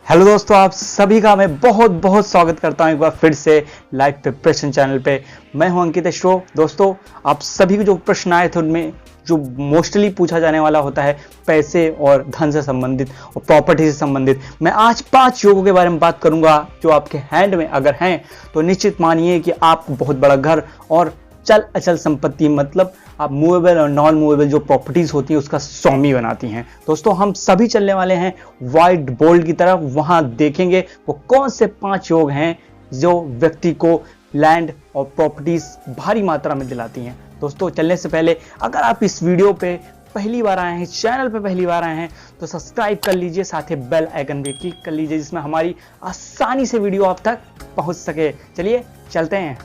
Hello दोस्तों, आप सभी का मैं बहुत बहुत स्वागत करता हूं एक बार फिर से लाइव प्रिपरेशन चैनल पे। मैं हूं अंकित एश्रो। दोस्तों, आप सभी को जो प्रश्न आए थे उनमें जो मोस्टली पूछा जाने वाला होता है पैसे और धन से संबंधित और प्रॉपर्टी से संबंधित, मैं आज 5 योगों के बारे में बात करूंगा जो आपके हैंड में अगर हैं तो निश्चित मानिए कि आपको बहुत बड़ा घर और चल अचल संपत्ति, मतलब आप मूवेबल और नॉन मूवेबल जो प्रॉपर्टीज होती है उसका स्वामी बनाती हैं। दोस्तों, हम सभी चलने वाले हैं व्हाइट बोर्ड की तरफ। वहां देखेंगे वो कौन से 5 योग हैं जो व्यक्ति को लैंड और प्रॉपर्टीज भारी मात्रा में दिलाती हैं। दोस्तों, चलने से पहले अगर आप इस वीडियो पे पहली बार आए हैं, चैनल पे पहली बार आए हैं, तो सब्सक्राइब कर लीजिए, साथ ही बेल आइकन भी क्लिक कर लीजिए जिसमें हमारी आसानी से वीडियो आप तक पहुंच सके। चलिए चलते हैं।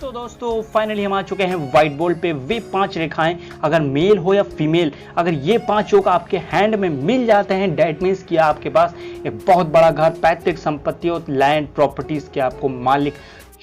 तो दोस्तों, फाइनली हम आ चुके हैं व्हाइट बोर्ड पे। वे 5 रेखाएं, अगर मेल हो या फीमेल, अगर ये 5 योग आपके हैंड में मिल जाते हैं, डेट मीन्स कि आपके पास एक बहुत बड़ा घर, पैतृक संपत्ति और लैंड प्रॉपर्टीज के आपको मालिक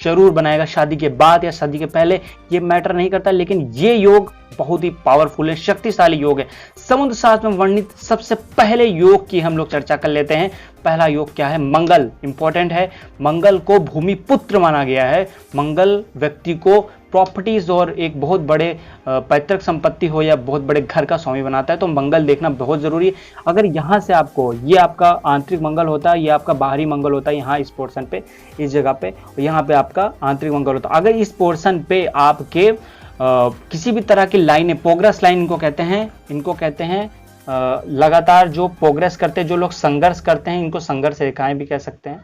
जरूर बनाएगा। शादी के बाद या शादी के पहले ये मैटर नहीं करता, लेकिन ये योग बहुत ही पावरफुल है, शक्तिशाली योग है। समुद्र शास्त्र में वर्णित सबसे पहले योग की हम लोग चर्चा कर लेते हैं। पहला योग क्या है? मंगल। इंपॉर्टेंट है। मंगल को भूमि पुत्र माना गया है। मंगल व्यक्ति को प्रॉपर्टीज और एक बहुत बड़े पैतृक संपत्ति हो या बहुत बड़े घर का स्वामी बनाता है, तो मंगल देखना बहुत जरूरी है। अगर यहाँ से आपको, ये आपका आंतरिक मंगल होता है, ये आपका बाहरी मंगल होता है, यहाँ इस पोर्शन पे, इस जगह पे, यहाँ पे आपका आंतरिक मंगल होता है। अगर इस पोर्शन पे आपके किसी भी तरह की लाइनें, प्रोग्रेस लाइन इनको कहते हैं लगातार जो प्रोग्रेस करते हैं, जो लोग संघर्ष करते हैं, इनको संघर्ष रेखाएं भी कह सकते हैं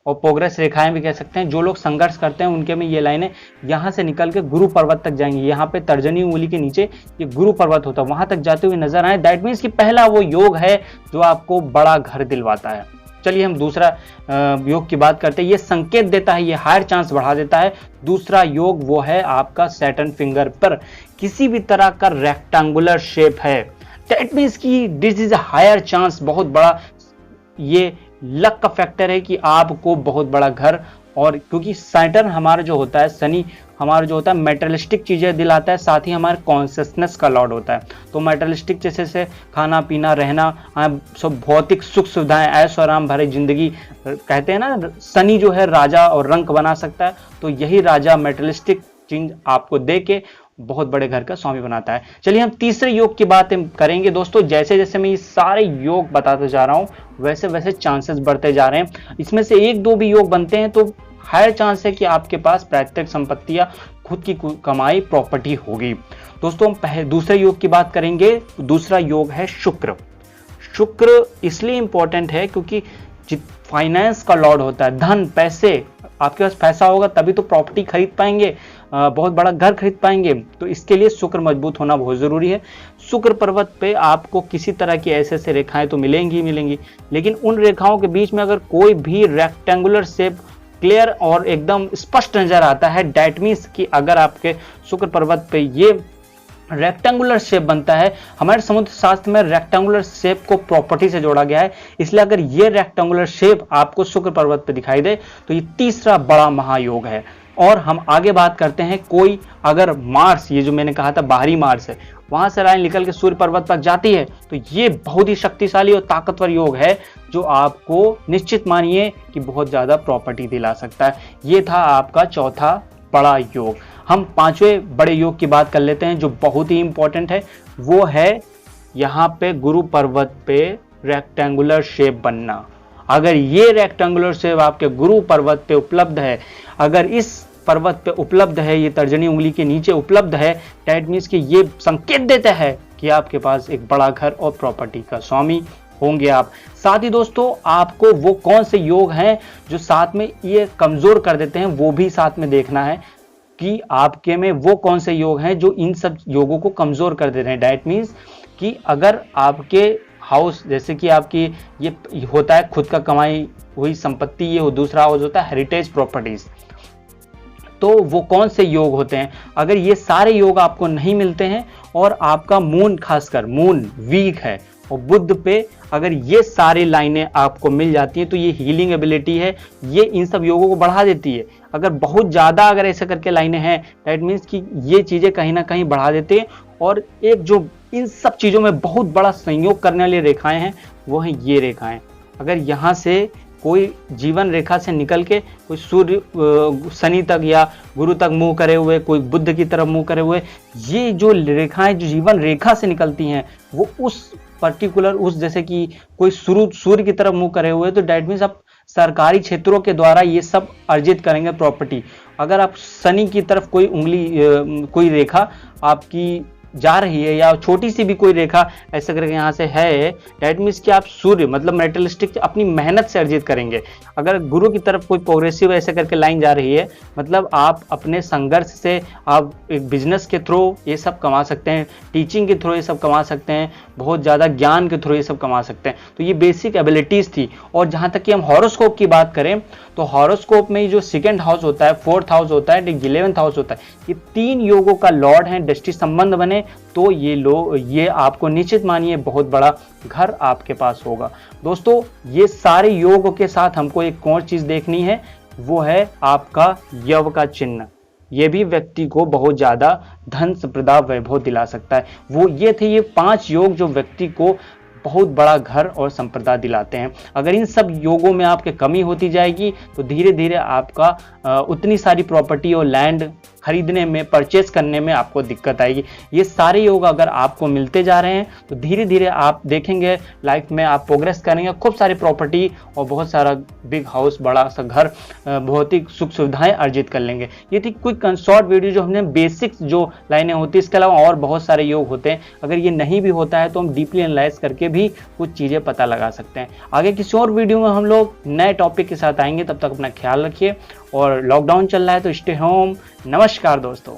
और प्रोग्रेस रेखाएं भी कह सकते हैं। जो लोग संघर्ष करते हैं उनके में ये लाइनें यहां से निकल के गुरु पर्वत तक जाएंगी। यहाँ पे तर्जनी उंगली के नीचे ये गुरु पर्वत होता है, वहां तक जाते हुए नजर आए। दैट मीन्स कि पहला वो योग है जो आपको बड़ा घर दिलवाता है। चलिए हम दूसरा योग की बात करते हैं। ये संकेत देता है, ये हायर चांस बढ़ा देता है। दूसरा योग वो है आपका सैटर्न फिंगर पर किसी भी तरह का रेक्टेंगुलर शेप है। दैट मीन्स कि this is a higher chance, बहुत बड़ा ये लक का फैक्टर है कि आपको बहुत बड़ा घर, और क्योंकि सैटर्न हमारा जो होता है, शनि हमारा जो होता है मेटलिस्टिक चीजें दिलाता है, साथ ही हमारे कॉन्शियसनेस का लॉर्ड होता है। तो मेटलिस्टिक जैसे से खाना पीना रहना, सब भौतिक सुख सुविधाएं, ऐश और आराम भरी जिंदगी, कहते हैं ना शनि जो है राजा और रंक बना सकता है, तो यही राजा मेटलिस्टिक चीज आपको दे के बहुत बड़े घर का स्वामी बनाता है। चलिए हम तीसरे योग की बात करेंगे। दोस्तों, जैसे जैसे मैं ये सारे योग बताते जा रहा हूं वैसे वैसे चांसेस बढ़ते जा रहे हैं। इसमें से 1-2 भी योग बनते हैं तो हायर चांस है कि आपके पास पैतृक संपत्ति या खुद की कमाई प्रॉपर्टी होगी। दोस्तों, हम दूसरे योग की बात करेंगे। दूसरा योग है शुक्र। शुक्र इसलिए इंपॉर्टेंट है क्योंकि फाइनेंस का लॉर्ड होता है, धन, पैसे। आपके पास पैसा होगा तभी तो प्रॉपर्टी खरीद पाएंगे, बहुत बड़ा घर खरीद पाएंगे। तो इसके लिए शुक्र मजबूत होना बहुत जरूरी है। शुक्र पर्वत पे आपको किसी तरह की ऐसे रेखाएं तो मिलेंगी, लेकिन उन रेखाओं के बीच में अगर कोई भी रेक्टेंगुलर शेप क्लियर और एकदम स्पष्ट नजर आता है, दैट मीन्स कि अगर आपके शुक्र पर्वत पे ये रेक्टेंगुलर शेप बनता है, हमारे समुद्र शास्त्र में रेक्टेंगुलर शेप को प्रॉपर्टी से जोड़ा गया है, इसलिए अगर ये रेक्टेंगुलर शेप आपको शुक्र पर्वत पे दिखाई दे तो ये तीसरा बड़ा महायोग है। और हम आगे बात करते हैं, कोई अगर मार्स, ये जो मैंने कहा था बाहरी मार्स है, वहां से लाइन निकल के सूर्य पर्वत पर जाती है तो ये बहुत ही शक्तिशाली और ताकतवर योग है जो आपको निश्चित मानिए कि बहुत ज्यादा प्रॉपर्टी दिला सकता है। ये था आपका चौथा बड़ा योग। हम 5वें बड़े योग की बात कर लेते हैं जो बहुत ही इंपॉर्टेंट है। वो है यहाँ पे गुरु पर्वत पे रेक्टेंगुलर शेप बनना। अगर ये रेक्टेंगुलर शेप आपके गुरु पर्वत पे उपलब्ध है, अगर इस पर्वत पे उपलब्ध है, ये तर्जनी उंगली के नीचे उपलब्ध है, दैट मीन्स कि ये संकेत देता है कि आपके पास एक बड़ा घर और प्रॉपर्टी का स्वामी होंगे आप। साथ ही दोस्तों, आपको वो कौन से योग हैं जो साथ में ये कमजोर कर देते हैं, वो भी साथ में देखना है कि आपके में वो कौन से योग हैं जो इन सब योगों को कमजोर कर देते हैं। दैट मीन्स कि अगर आपके हाउस, जैसे कि आपकी ये होता है खुद का कमाई हुई संपत्ति, ये हो, दूसरा हाउस होता है हेरिटेज प्रॉपर्टीज, तो वो कौन से योग होते हैं? अगर ये सारे योग आपको नहीं मिलते हैं और आपका मून, खासकर मून वीक है और बुध पे अगर ये सारी लाइनें आपको मिल जाती हैं तो ये हीलिंग एबिलिटी है, ये इन सब योगों को बढ़ा देती है। अगर बहुत ज्यादा अगर ऐसे करके लाइनें हैं, दैट मीन्स कि ये चीजें कहीं ना कहीं बढ़ा देते हैं। और एक जो इन सब चीजों में बहुत बड़ा संयोग करने वाली रेखाएं हैं वो हैं ये रेखाएं। अगर यहाँ से कोई जीवन रेखा से निकल के कोई सूर्य शनि तक या गुरु तक मुंह करे हुए, कोई बुद्ध की तरफ मुंह करे हुए, ये जो रेखाएं जो जीवन रेखा से निकलती हैं वो उस पर्टिकुलर उस जैसे कि कोई सूर्य की तरफ मुंह करे हुए, तो डैट मीन्स आप सरकारी क्षेत्रों के द्वारा ये सब अर्जित करेंगे प्रॉपर्टी। अगर आप शनि की तरफ कोई उंगली कोई रेखा आपकी जा रही है या छोटी सी भी कोई रेखा ऐसा करके यहाँ से है, डैट मीन्स कि आप सूर्य मतलब मेटलिस्टिक अपनी मेहनत से अर्जित करेंगे। अगर गुरु की तरफ कोई प्रोग्रेसिव ऐसे करके लाइन जा रही है, मतलब आप अपने संघर्ष से आप एक बिजनेस के थ्रू ये सब कमा सकते हैं, टीचिंग के थ्रू ये सब कमा सकते हैं, बहुत ज़्यादा ज्ञान के थ्रू ये सब कमा सकते हैं। तो ये बेसिक एबिलिटीज़ थी। और जहाँ तक कि हम हॉरोस्कोप की बात करें तो हॉरोस्कोप में जो सेकंड हाउस होता है, फोर्थ हाउस होता है, 11th हाउस होता है, ये 3 योगों का लॉर्ड है। दृष्टि संबंध बने तो ये आपको निश्चित मानिए बहुत बड़ा घर आपके पास होगा। दोस्तों ये सारे योगों के साथ हमको एक और चीज देखनी है, वो है आपका यव का चिन्ह। ये भी व्यक्ति को बहुत ज्यादा धन संपदा वैभव दिला सकता है। वो ये थे ये 5 योग जो व्यक्ति को बहुत बड़ा घर और संपदा दिलाते हैं। अगर इन सब योगों में आपके कमी होती जाएगी तो धीरे धीरे आपका उतनी सारी प्रॉपर्टी और लैंड खरीदने में, परचेस करने में आपको दिक्कत आएगी। ये सारे योग अगर आपको मिलते जा रहे हैं तो धीरे धीरे आप देखेंगे लाइफ में आप प्रोग्रेस करेंगे, खूब सारी प्रॉपर्टी और बहुत सारा बिग हाउस, बड़ा सा घर, भौतिक सुख सुविधाएं अर्जित कर लेंगे। ये थी क्विक शॉर्ट वीडियो जो हमने बेसिक्स जो लाइनें होती है। इसके अलावा और बहुत सारे योग होते हैं। अगर ये नहीं भी होता है तो हम डीपली एनालाइज करके भी कुछ चीज़ें पता लगा सकते हैं। आगे किसी और वीडियो में हम लोग नए टॉपिक के साथ आएंगे। तब तक अपना ख्याल रखिए और लॉकडाउन चल रहा है तो स्टे होम। नमस्कार दोस्तों।